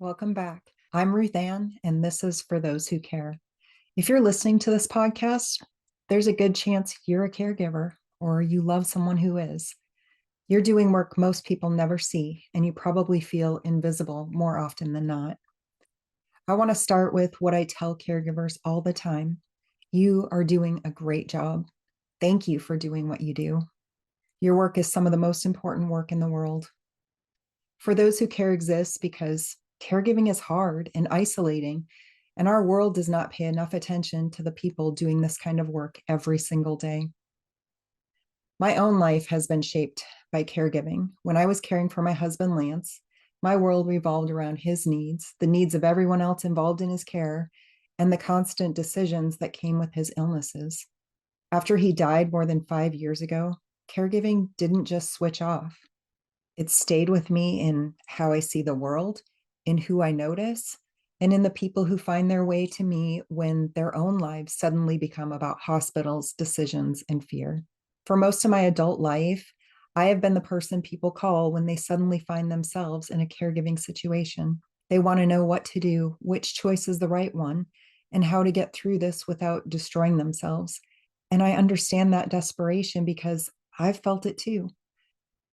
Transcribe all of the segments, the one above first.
Welcome back. I'm Ruth Ann, and this is For Those Who Care. If you're listening to this podcast, there's a good chance you're a caregiver or you love someone who is. You're doing work most people never see, and you probably feel invisible more often than not. I want to start with what I tell caregivers all the time. You are doing a great job. Thank you for doing what you do. Your work is some of the most important work in the world. For Those Who Care exists because caregiving is hard and isolating, and our world does not pay enough attention to the people doing this kind of work every single day. My own life has been shaped by caregiving. When I was caring for my husband, Lance, my world revolved around his needs, the needs of everyone else involved in his care, and the constant decisions that came with his illnesses. After he died more than 5 years ago, caregiving didn't just switch off. It stayed with me in how I see the world, in who I notice, and in the people who find their way to me when their own lives suddenly become about hospitals, decisions, and fear. For most of my adult life, I have been the person people call when they suddenly find themselves in a caregiving situation. They want to know what to do, which choice is the right one, and how to get through this without destroying themselves. And I understand that desperation because I've felt it too.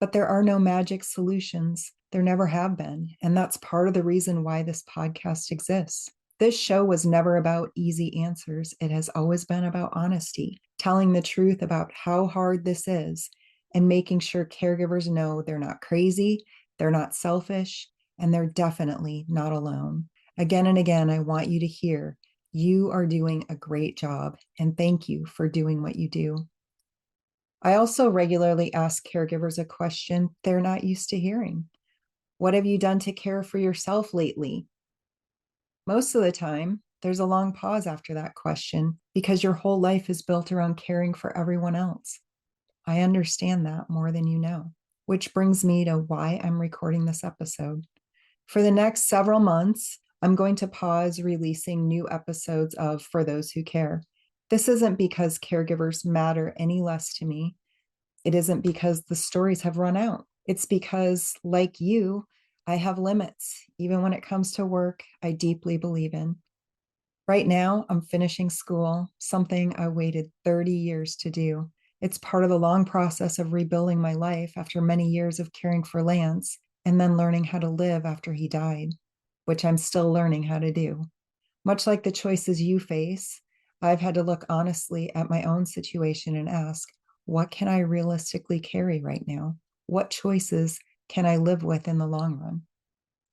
But there are no magic solutions. There never have been. And that's part of the reason why this podcast exists. This show was never about easy answers. It has always been about honesty, telling the truth about how hard this is, and making sure caregivers know they're not crazy, they're not selfish, and they're definitely not alone. Again and again, I want you to hear you are doing a great job, and thank you for doing what you do. I also regularly ask caregivers a question they're not used to hearing. What have you done to care for yourself lately? Most of the time, there's a long pause after that question because your whole life is built around caring for everyone else. I understand that more than you know, which brings me to why I'm recording this episode. For the next several months, I'm going to pause releasing new episodes of For Those Who Care. This isn't because caregivers matter any less to me. It isn't because the stories have run out. It's because, like you, I have limits, even when it comes to work I deeply believe in. Right now, I'm finishing school, something I waited 30 years to do. It's part of the long process of rebuilding my life after many years of caring for Lance and then learning how to live after he died, which I'm still learning how to do. Much like the choices you face, I've had to look honestly at my own situation and ask, what can I realistically carry right now? What choices can I live with in the long run?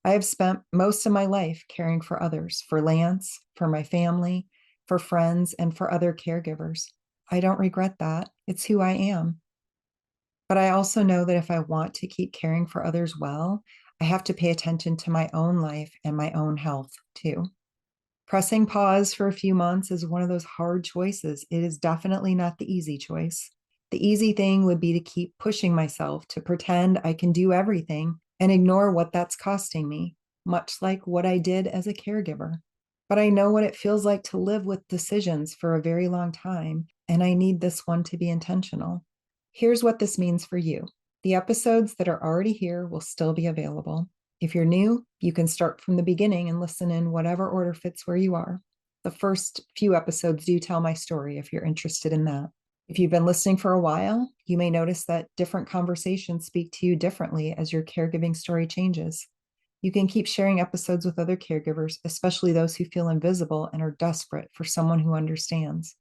I have spent most of my life caring for others, for Lance, for my family, for friends, and for other caregivers. I don't regret that. It's who I am. But I also know that if I want to keep caring for others well, I have to pay attention to my own life and my own health too. Pressing pause for a few months is one of those hard choices. It is definitely not the easy choice. The easy thing would be to keep pushing myself to pretend I can do everything and ignore what that's costing me, much like what I did as a caregiver. But I know what it feels like to live with decisions for a very long time, and I need this one to be intentional. Here's what this means for you. The episodes that are already here will still be available. If you're new, you can start from the beginning and listen in whatever order fits where you are. The first few episodes do tell my story if you're interested in that. If you've been listening for a while, you may notice that different conversations speak to you differently as your caregiving story changes. You can keep sharing episodes with other caregivers, especially those who feel invisible and are desperate for someone who understands.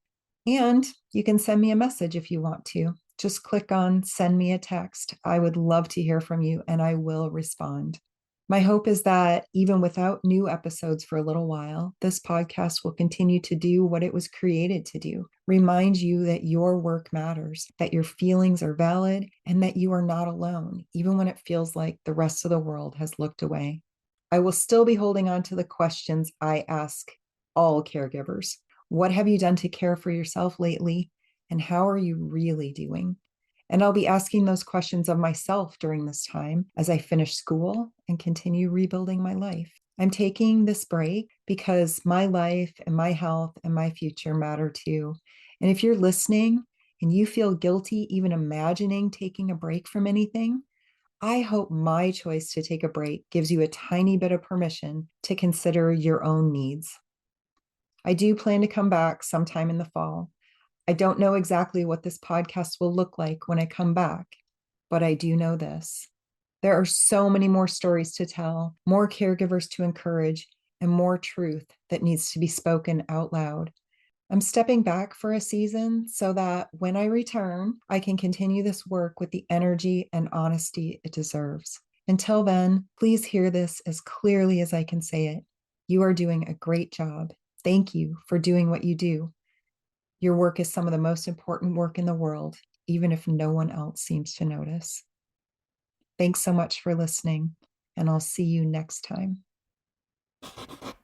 And you can send me a message if you want to. Just click on send me a text. I would love to hear from you and I will respond. My hope is that even without new episodes for a little while, this podcast will continue to do what it was created to do. Remind you that your work matters, that your feelings are valid, and that you are not alone, even when it feels like the rest of the world has looked away. I will still be holding on to the questions I ask all caregivers. What have you done to care for yourself lately? And how are you really doing? And I'll be asking those questions of myself during this time as I finish school and continue rebuilding my life. I'm taking this break because my life and my health and my future matter too. And if you're listening and you feel guilty even imagining taking a break from anything, I hope my choice to take a break gives you a tiny bit of permission to consider your own needs. I do plan to come back sometime in the fall. I don't know exactly what this podcast will look like when I come back, but I do know this. There are so many more stories to tell, more caregivers to encourage, and more truth that needs to be spoken out loud. I'm stepping back for a season so that when I return, I can continue this work with the energy and honesty it deserves. Until then, please hear this as clearly as I can say it. You are doing a great job. Thank you for doing what you do. Your work is some of the most important work in the world, even if no one else seems to notice. Thanks so much for listening, and I'll see you next time.